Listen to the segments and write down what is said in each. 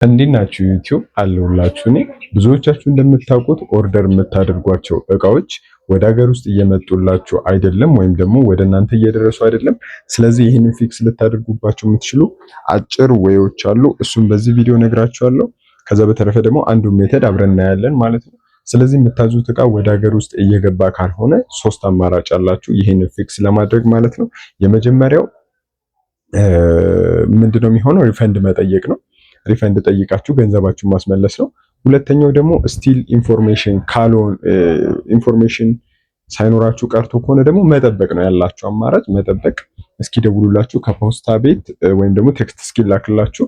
እንዴት ናችሁ ዩቲዩብ አለሁላችሁ። እኔ ብዙዎቻችሁ እንደምታውቁት ኦርደር የምታደርጓቸው እቃዎች ወደ ሀገር ውስጥ እየመጡላችሁ አይደለም፣ ወይም ደግሞ ወደ እናንተ እየደረሱ አይደለም። ስለዚህ ይህንን ፊክስ ልታደርጉባቸው የምትችሉ አጭር ወዮች አሉ። እሱም በዚህ ቪዲዮ ነግራችኋለሁ። ከዛ በተረፈ ደግሞ አንዱ ሜተድ አብረን እናያለን ማለት ነው። ስለዚህ የምታዙት እቃ ወደ ሀገር ውስጥ እየገባ ካልሆነ ሶስት አማራጭ አላችሁ ይህንን ፊክስ ለማድረግ ማለት ነው። የመጀመሪያው ምንድነው የሚሆነው? ሪፈንድ መጠየቅ ነው። ሪፈንድ ጠይቃችሁ ገንዘባችሁን ማስመለስ ነው። ሁለተኛው ደግሞ ስቲል ኢንፎርሜሽን ሳይኖራችሁ ቀርቶ ከሆነ ደግሞ መጠበቅ ነው ያላችሁ አማራጭ። መጠበቅ እስኪደውሉላችሁ ከፖስታ ቤት ወይም ደግሞ ቴክስት እስኪላክላችሁ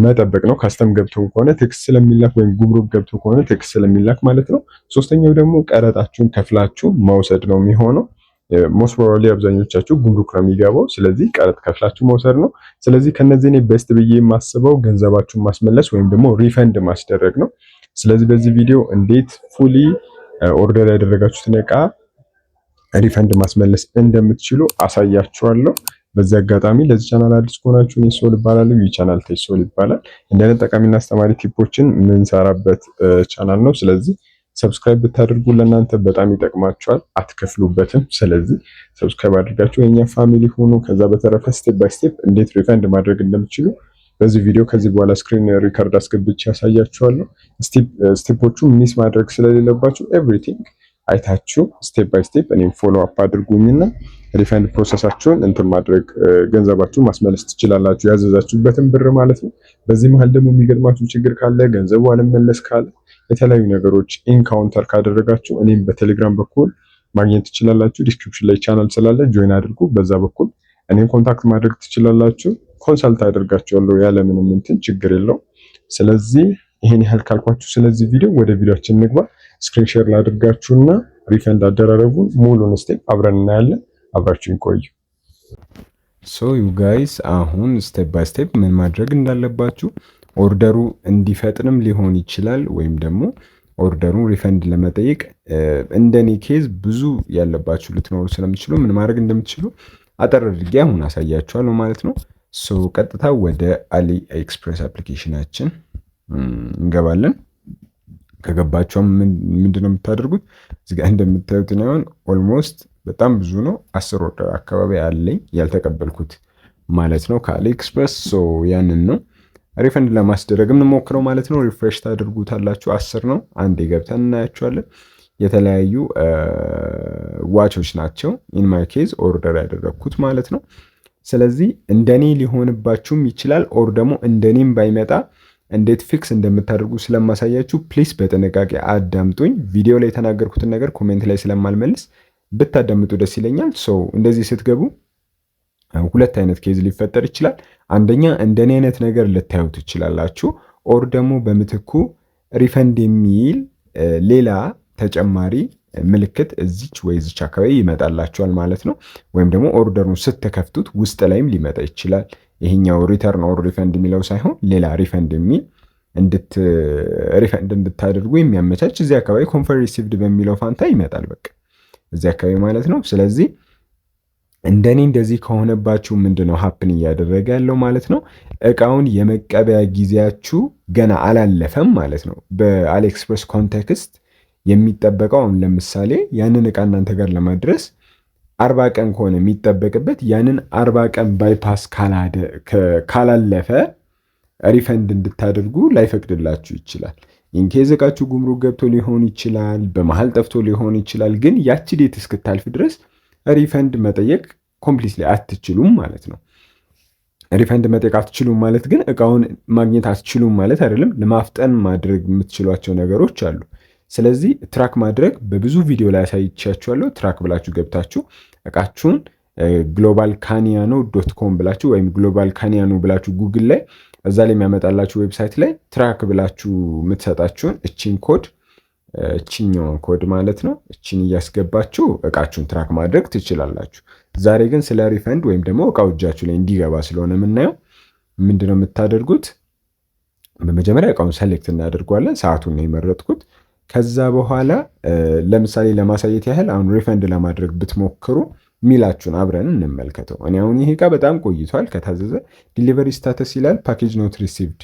መጠበቅ ነው። ካስተም ገብቶ ከሆነ ቴክስት ስለሚላክ ወይም ጉምሩክ ገብቶ ከሆነ ቴክስት ስለሚላክ ማለት ነው። ሶስተኛው ደግሞ ቀረጣችሁን ከፍላችሁ መውሰድ ነው የሚሆነው። ሞስት ፕሮባብሊ አብዛኞቻችሁ ጉምሩክ ነው የሚገባው። ስለዚህ ቀረጥ ከፍላችሁ መውሰድ ነው። ስለዚህ ከነዚህ እኔ ቤስት ብዬ የማስበው ገንዘባችሁን ማስመለስ ወይም ደግሞ ሪፈንድ ማስደረግ ነው። ስለዚህ በዚህ ቪዲዮ እንዴት ፉሊ ኦርደር ያደረጋችሁትን እቃ ሪፈንድ ማስመለስ እንደምትችሉ አሳያችኋለሁ። በዚህ አጋጣሚ ለዚህ ቻናል አዲስ ከሆናችሁ እኔ ሶል እባላለሁ። ይህ ቻናል ቴሶል ይባላል። እንደዚህ ጠቃሚና አስተማሪ ቲፖችን የምንሰራበት ቻናል ነው። ስለዚህ ሰብስክራይብ ብታደርጉ ለእናንተ በጣም ይጠቅማችኋል፣ አትከፍሉበትም። ስለዚህ ሰብስክራይብ አድርጋችሁ የኛ ፋሚሊ ሆኑ። ከዛ በተረፈ ስቴፕ ባይ ስቴፕ እንዴት ሪፈንድ ማድረግ እንደምትችሉ በዚህ ቪዲዮ ከዚህ በኋላ ስክሪን ሪከርድ አስገብቼ ያሳያችኋለሁ። ስቴፖቹ ሚስ ማድረግ ስለሌለባችሁ ኤቭሪቲንግ አይታችሁ ስቴፕ ባይ ስቴፕ እኔም ፎሎ አፕ አድርጉኝና ሪፈንድ ፕሮሰሳችሁን እንትን ማድረግ ገንዘባችሁን ማስመለስ ትችላላችሁ፣ ያዘዛችሁበትን ብር ማለት ነው። በዚህ መሀል ደግሞ የሚገጥማችሁ ችግር ካለ ገንዘቡ አልመለስ ካለ የተለያዩ ነገሮች ኢንካውንተር ካደረጋችሁ እኔም በቴሌግራም በኩል ማግኘት ትችላላችሁ። ዲስክሪፕሽን ላይ ቻናል ስላለ ጆይን አድርጉ። በዛ በኩል እኔም ኮንታክት ማድረግ ትችላላችሁ። ኮንሰልት አደርጋችኋለሁ ያለምንም እንትን ችግር የለው። ስለዚህ ይሄን ያህል ካልኳችሁ ስለዚህ ቪዲዮ ወደ ቪዲዮአችን እንግባ። ስክሪን ሼር ላድርጋችሁና ሪፈንድ አደራረጉን ሙሉን ስቴፕ አብረን እናያለን። አብራችሁን ቆዩ። ሶ ዩ ጋይስ አሁን ስቴፕ ባይ ስቴፕ ምን ማድረግ እንዳለባችሁ ኦርደሩ እንዲፈጥንም ሊሆን ይችላል፣ ወይም ደግሞ ኦርደሩን ሪፈንድ ለመጠየቅ እንደኔ ኬዝ ብዙ ያለባችሁ ልትኖሩ ስለምትችሉ ምን ማድረግ እንደምትችሉ አጠር አድርጌ አሁን አሳያችኋለሁ ማለት ነው። ሶ ቀጥታ ወደ አሊ ኤክስፕረስ አፕሊኬሽናችን እንገባለን። ከገባችሁም ምንድነው የምታደርጉት? እዚህ ጋር እንደምታዩት ነው ኦልሞስት በጣም ብዙ ነው። 10 ኦርደር አካባቢ አለኝ ያልተቀበልኩት ማለት ነው ከአሊ ኤክስፕረስ። ሶ ያንን ነው ሪፈንድ ለማስደረግ የምንሞክረው ማለት ነው። ሪፍሬሽ ታደርጉታላችሁ። 10 ነው። አንዴ ገብተን እናያቸዋለን። የተለያዩ ዋቾች ናቸው። ኢን ማይ ኬዝ ኦርደር ያደረግኩት ማለት ነው። ስለዚህ እንደኔ ሊሆንባችሁም ይችላል፣ ኦር ደግሞ እንደኔም ባይመጣ እንዴት ፊክስ እንደምታደርጉ ስለማሳያችሁ ፕሊስ በጥንቃቄ አዳምጡኝ። ቪዲዮ ላይ የተናገርኩትን ነገር ኮሜንት ላይ ስለማልመልስ ብታዳምጡ ደስ ይለኛል። ሶ እንደዚህ ስትገቡ ሁለት አይነት ኬዝ ሊፈጠር ይችላል። አንደኛ እንደኔ አይነት ነገር ልታዩ ትችላላችሁ፣ ኦር ደግሞ በምትኩ ሪፈንድ የሚል ሌላ ተጨማሪ ምልክት እዚች ወይ እዚች አካባቢ ይመጣላችኋል ማለት ነው። ወይም ደግሞ ኦርደሩን ስትከፍቱት ውስጥ ላይም ሊመጣ ይችላል። ይሄኛው ሪተርን ኦር ሪፈንድ የሚለው ሳይሆን ሌላ ሪፈንድ የሚል ሪፈንድ እንድታደርጉ የሚያመቻች እዚህ አካባቢ ኮንፈርም ሪሲቭድ በሚለው ፋንታ ይመጣል። በቃ እዚህ አካባቢ ማለት ነው። ስለዚህ እንደኔ እንደዚህ ከሆነባችሁ ምንድነው ሀፕን እያደረገ ያለው ማለት ነው? እቃውን የመቀበያ ጊዜያችሁ ገና አላለፈም ማለት ነው። በአሊኤክስፕረስ ኮንቴክስት የሚጠበቀው አሁን ለምሳሌ ያንን እቃ እናንተ ጋር ለማድረስ 40 ቀን ከሆነ የሚጠበቅበት ያንን 40 ቀን ባይፓስ ካላለፈ ሪፈንድ እንድታደርጉ ላይፈቅድላችሁ ይችላል። ኢንኬዝ እቃችሁ ጉምሩክ ገብቶ ሊሆን ይችላል፣ በመሃል ጠፍቶ ሊሆን ይችላል። ግን ያቺ ዴት እስክታልፍ ድረስ ሪፈንድ መጠየቅ ኮምፕሊትሊ አትችሉም ማለት ነው። ሪፈንድ መጠየቅ አትችሉም ማለት ግን እቃውን ማግኘት አትችሉም ማለት አይደለም። ለማፍጠን ማድረግ የምትችሏቸው ነገሮች አሉ። ስለዚህ ትራክ ማድረግ በብዙ ቪዲዮ ላይ ያሳይቻችኋለሁ። ትራክ ብላችሁ ገብታችሁ እቃችሁን globalcaniano.com ብላችሁ ወይም globalcaniano ብላችሁ ጉግል ላይ እዛ ላይ የሚያመጣላችሁ ዌብሳይት ላይ ትራክ ብላችሁ የምትሰጣችሁን እችኛውን ኮድ ማለት ነው። እችን እያስገባችሁ እቃችሁን ትራክ ማድረግ ትችላላችሁ። ዛሬ ግን ስለ ሪፈንድ ወይም ደግሞ እቃው እጃችሁ ላይ እንዲገባ ስለሆነ የምናየው ምንድነው የምታደርጉት? በመጀመሪያ እቃውን ሰሌክት እናደርጓለን። ሰዓቱን ነው የመረጥኩት። ከዛ በኋላ ለምሳሌ ለማሳየት ያህል አሁን ሪፈንድ ለማድረግ ብትሞክሩ ሚላችሁን አብረን እንመልከተው። እኔ አሁን ይሄ እቃ በጣም ቆይቷል ከታዘዘ ዲሊቨሪ ስታተስ ይላል ፓኬጅ ኖት ሪሲቭድ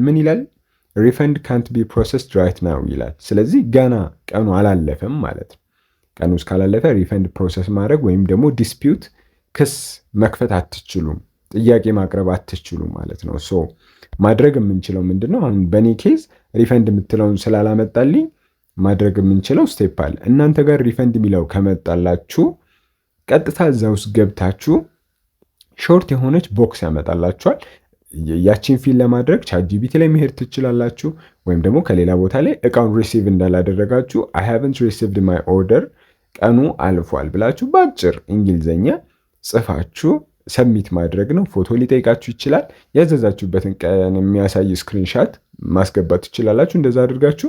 ምን ይላል? ሪፈንድ ካንት ቢ ፕሮሰስድ ራይት ናው ይላል። ስለዚህ ገና ቀኑ አላለፈም ማለት ነው። ቀኑ እስካላለፈ ሪፈንድ ፕሮሰስ ማድረግ ወይም ደግሞ ዲስፒዩት ክስ መክፈት አትችሉም፣ ጥያቄ ማቅረብ አትችሉም ማለት ነው። ሶ ማድረግ የምንችለው ምንድነው? አሁን በእኔ ኬዝ ሪፈንድ የምትለውን ስላላመጣልኝ ማድረግ የምንችለው ስቴፕ አለ። እናንተ ጋር ሪፈንድ የሚለው ከመጣላችሁ ቀጥታ እዛ ውስጥ ገብታችሁ ሾርት የሆነች ቦክስ ያመጣላችኋል። ያቺን ፊል ለማድረግ ቻትጂፒቲ ላይ መሄድ ትችላላችሁ፣ ወይም ደግሞ ከሌላ ቦታ ላይ እቃውን ሪሲቭ እንዳላደረጋችሁ አይ ሃቭንት ሪሲቭድ ማይ ኦርደር ቀኑ አልፏል ብላችሁ በአጭር እንግሊዝኛ ጽፋችሁ ሰብሚት ማድረግ ነው። ፎቶ ሊጠይቃችሁ ይችላል። ያዘዛችሁበትን ቀን የሚያሳይ ስክሪንሻት ማስገባት ትችላላችሁ። እንደዛ አድርጋችሁ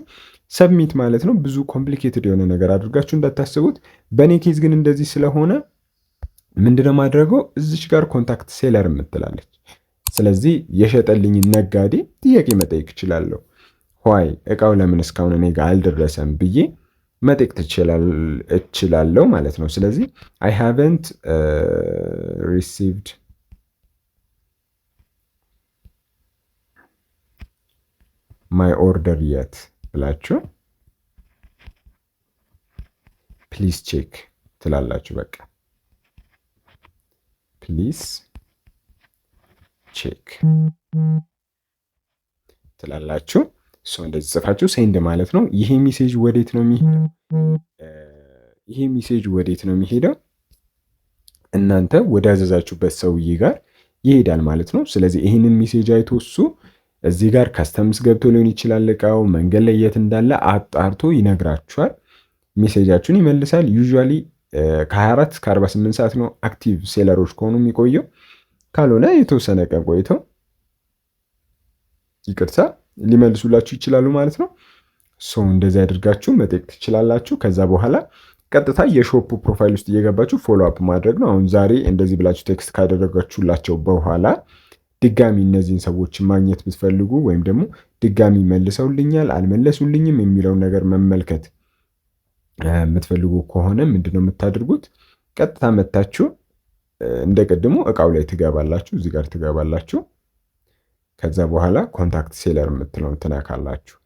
ሰብሚት ማለት ነው። ብዙ ኮምፕሊኬትድ የሆነ ነገር አድርጋችሁ እንዳታስቡት። በእኔ ኬዝ ግን እንደዚህ ስለሆነ ምንድነው ማድረገው? እዚች ጋር ኮንታክት ሴለር የምትላለች። ስለዚህ የሸጠልኝ ነጋዴ ጥያቄ መጠየቅ እችላለሁ። ዋይ እቃው ለምን እስካሁን እኔ ጋር አልደረሰም ብዬ መጠየቅ እችላለሁ ማለት ነው። ስለዚህ አይ ሃቨንት ሪሲቭድ ማይ ኦርደር የት ብላችሁ ፕሊዝ ቼክ ትላላችሁ። በቃ ፕሊዝ ቼክ ትላላችሁ። እንደዚህ ጽፋችሁ ሴንድ ማለት ነው። ይሄ ሜሴጅ ወዴት ነው የሚሄደው? ይሄ ሜሴጅ ወዴት ነው የሚሄደው? እናንተ ወደ ያዘዛችሁበት ሰውዬ ጋር ይሄዳል ማለት ነው። ስለዚህ ይህንን ሜሴጅ አይቶ እሱ እዚህ ጋር ከስተምስ ገብቶ ሊሆን ይችላል፣ እቃው መንገድ ላይ የት እንዳለ አጣርቶ ይነግራችኋል። ሜሴጃችሁን ይመልሳል። ዩዥዋሊ ከ24 እስከ 48 ሰዓት ነው አክቲቭ ሴለሮች ከሆኑ የሚቆየው። ካልሆነ የተወሰነ ቀን ቆይተው ይቅርታ ሊመልሱላችሁ ይችላሉ ማለት ነው። እንደዚህ አድርጋችሁ መጠየቅ ትችላላችሁ። ከዛ በኋላ ቀጥታ የሾፑ ፕሮፋይል ውስጥ እየገባችሁ ፎሎ አፕ ማድረግ ነው። አሁን ዛሬ እንደዚህ ብላችሁ ቴክስት ካደረጋችሁላቸው በኋላ ድጋሚ እነዚህን ሰዎች ማግኘት ብትፈልጉ ወይም ደግሞ ድጋሚ መልሰውልኛል አልመለሱልኝም የሚለውን ነገር መመልከት የምትፈልጉ ከሆነ ምንድነው የምታደርጉት? ቀጥታ መታችሁ እንደ ቀድሞ እቃው ላይ ትገባላችሁ፣ እዚህ ጋር ትገባላችሁ። ከዛ በኋላ ኮንታክት ሴለር የምትለውን ትነካላችሁ።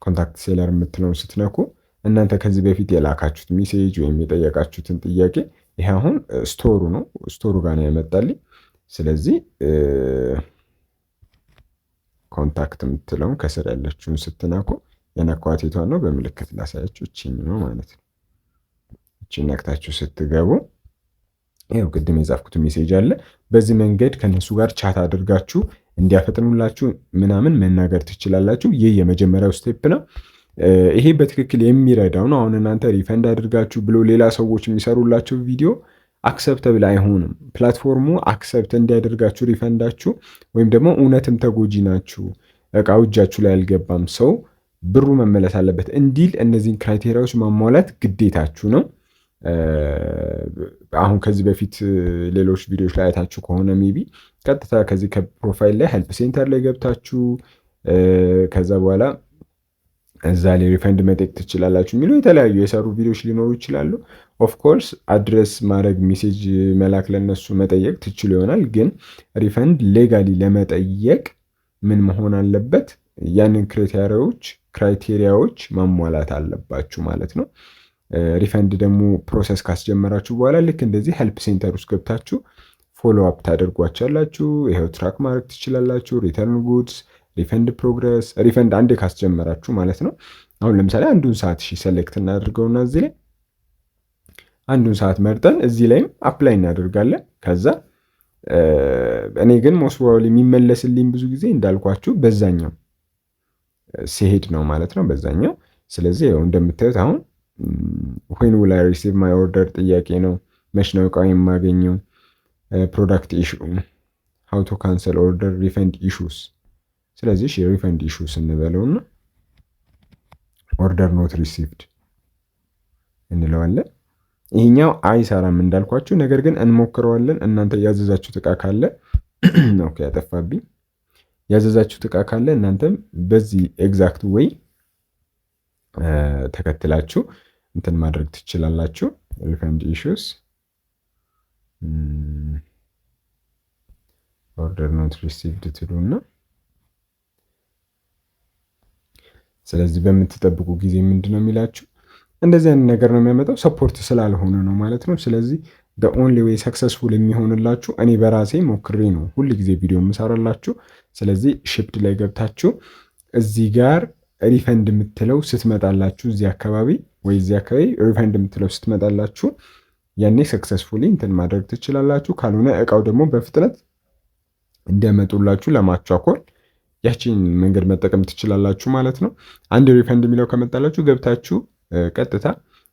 ኮንታክት ሴለር የምትለውን ስትነኩ እናንተ ከዚህ በፊት የላካችሁት ሜሴጅ ወይም የጠየቃችሁትን ጥያቄ ይሄ አሁን ስቶሩ ነው፣ ስቶሩ ጋር ነው ያመጣልኝ። ስለዚህ ኮንታክት የምትለውን ከስር ያለችውን ስትነኩ የነኳት የቷን ነው? በምልክት ላሳያችሁ፣ እቺኝ ነው ማለት ነው። እቺን ነክታችሁ ስትገቡ ይኸው ቅድም የጻፍኩት ሜሴጅ አለ። በዚህ መንገድ ከነሱ ጋር ቻት አድርጋችሁ እንዲያፈጥኑላችሁ ምናምን መናገር ትችላላችሁ። ይህ የመጀመሪያው ስቴፕ ነው። ይሄ በትክክል የሚረዳው ነው። አሁን እናንተ ሪፈንድ አድርጋችሁ ብሎ ሌላ ሰዎች የሚሰሩላቸው ቪዲዮ አክሰፕተብል አይሆንም። ፕላትፎርሙ አክሰፕት እንዲያደርጋችሁ ሪፈንዳችሁ ወይም ደግሞ እውነትም ተጎጂ ናችሁ፣ እቃው እጃችሁ ላይ አልገባም፣ ሰው ብሩ መመለስ አለበት እንዲል እነዚህን ክራይቴሪያዎች ማሟላት ግዴታችሁ ነው። አሁን ከዚህ በፊት ሌሎች ቪዲዮዎች ላይ አይታችሁ ከሆነ ሜቢ ቀጥታ ከዚህ ከፕሮፋይል ላይ ሄልፕ ሴንተር ላይ ገብታችሁ ከዛ በኋላ እዛ ላይ ሪፈንድ መጠየቅ ትችላላችሁ የሚሉ የተለያዩ የሰሩ ቪዲዮዎች ሊኖሩ ይችላሉ። ኦፍኮርስ አድረስ ማድረግ ሜሴጅ መላክ ለነሱ መጠየቅ ትችሉ ይሆናል። ግን ሪፈንድ ሌጋሊ ለመጠየቅ ምን መሆን አለበት? ያንን ክራይቴሪያዎች ማሟላት አለባችሁ ማለት ነው። ሪፈንድ ደግሞ ፕሮሰስ ካስጀመራችሁ በኋላ ልክ እንደዚህ ሄልፕ ሴንተር ውስጥ ገብታችሁ ፎሎ አፕ ታደርጓቻላችሁ። ይኸው ትራክ ማድረግ ትችላላችሁ። ሪተርን ጉድስ፣ ሪፈንድ ፕሮግረስ። ሪፈንድ አንዴ ካስጀመራችሁ ማለት ነው። አሁን ለምሳሌ አንዱን ሰዓት ሰሌክት እናደርገውና እዚህ ላይ አንዱን ሰዓት መርጠን እዚህ ላይም አፕላይ እናደርጋለን። ከዛ እኔ ግን ሞስዋል የሚመለስልኝ ብዙ ጊዜ እንዳልኳችሁ በዛኛው ሲሄድ ነው ማለት ነው፣ በዛኛው። ስለዚህ ያው እንደምታዩት አሁን when will I receive my order ጥያቄ ነው። መች ነው እቃው የማገኘው? ፕሮዳክት ኢሹ፣ how to cancel order፣ refund issues። ስለዚህ refund issues እንበለውና order not received እንለዋለን። ይሄኛው አይሰራም እንዳልኳችሁ፣ ነገር ግን እንሞክረዋለን። እናንተ ያዘዛችሁት እቃ ካለ ኦኬ፣ ያጠፋብኝ ያዘዛችሁት እቃ ካለ እናንተም በዚህ ኤግዛክት ወይ ተከትላችሁ እንትን ማድረግ ትችላላችሁ። ሪፈንድ ኢሹስ ኦርደር ኖት ሪሲቭድ ትሉና ስለዚህ በምትጠብቁ ጊዜ ምንድን ነው የሚላችሁ? እንደዚህ አይነት ነገር ነው የሚያመጣው። ሰፖርት ስላልሆነ ነው ማለት ነው። ስለዚህ ኦንሊ ዌይ ሰክሰስፉል የሚሆንላችሁ እኔ በራሴ ሞክሬ ነው ሁል ጊዜ ቪዲዮ የምሰራላችሁ። ስለዚህ ሽፕድ ላይ ገብታችሁ እዚህ ጋር ሪፈንድ የምትለው ስትመጣላችሁ እዚህ አካባቢ ወይ እዚህ አካባቢ ሪፈንድ የምትለው ስትመጣላችሁ ያኔ ሰክሰስፉሊ እንትን ማድረግ ትችላላችሁ። ካልሆነ እቃው ደግሞ በፍጥነት እንዲያመጡላችሁ ለማቻኮል ያቺን መንገድ መጠቀም ትችላላችሁ ማለት ነው። አንድ ሪፈንድ የሚለው ከመጣላችሁ ገብታችሁ ቀጥታ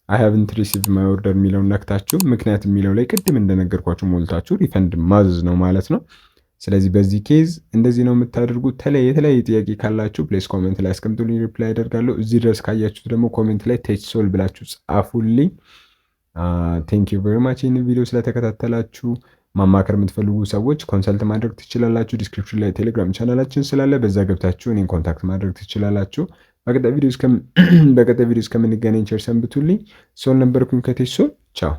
አይ ሃቭንት ሪሲቭድ ማይ ኦርደር የሚለውን ነክታችሁ ምክንያት የሚለው ላይ ቅድም እንደነገርኳችሁ ሞልታችሁ ሪፈንድ ማዘዝ ነው ማለት ነው። ስለዚህ በዚህ ኬዝ እንደዚህ ነው የምታደርጉት። የተለያየ ጥያቄ ካላችሁ ፕሌስ ኮሜንት ላይ አስቀምጡልኝ፣ ሪፕላይ አደርጋለሁ። እዚህ ድረስ ካያችሁት ደግሞ ኮሜንት ላይ ቴች ሶል ብላችሁ ጻፉልኝ። ቴንክ ዩ ቬሪ ማች ይህን ቪዲዮ ስለተከታተላችሁ። ማማከር የምትፈልጉ ሰዎች ኮንሰልት ማድረግ ትችላላችሁ። ዲስክሪፕሽን ላይ ቴሌግራም ቻናላችን ስላለ በዛ ገብታችሁ እኔን ኮንታክት ማድረግ ትችላላችሁ። በቀጣይ ቪዲዮ እስከምንገናኝ ቸር ሰንብቱልኝ። ሶል ነበርኩኝ ከቴች ሶል። ቻው